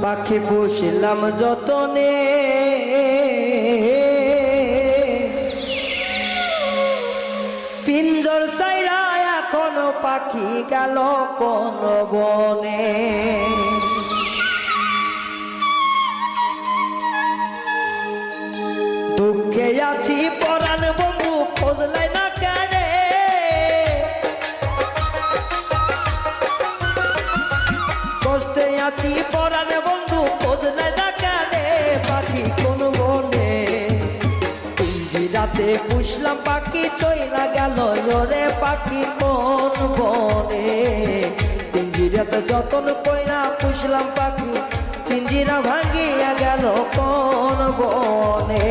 পাখি পুষলাম যতনে পিঞ্জর চাইরা এখনো পাখি গেল কোন বনে দুঃখে আছি পরাণ বন্ধু খোঁজলাই না কেনে কষ্টে আছি পরাণ বন্ধু খোঁজলাই না কেনে পাখি কোন বনে পিঞ্জিরাতে পুষলাম পাখি চইলা গেল রে পাখি কোন বনে পিঞ্জিরাতে যতন কইরা পুষলাম পাখি পিঞ্জিরা ভাঙিয়া গেল কোন বনে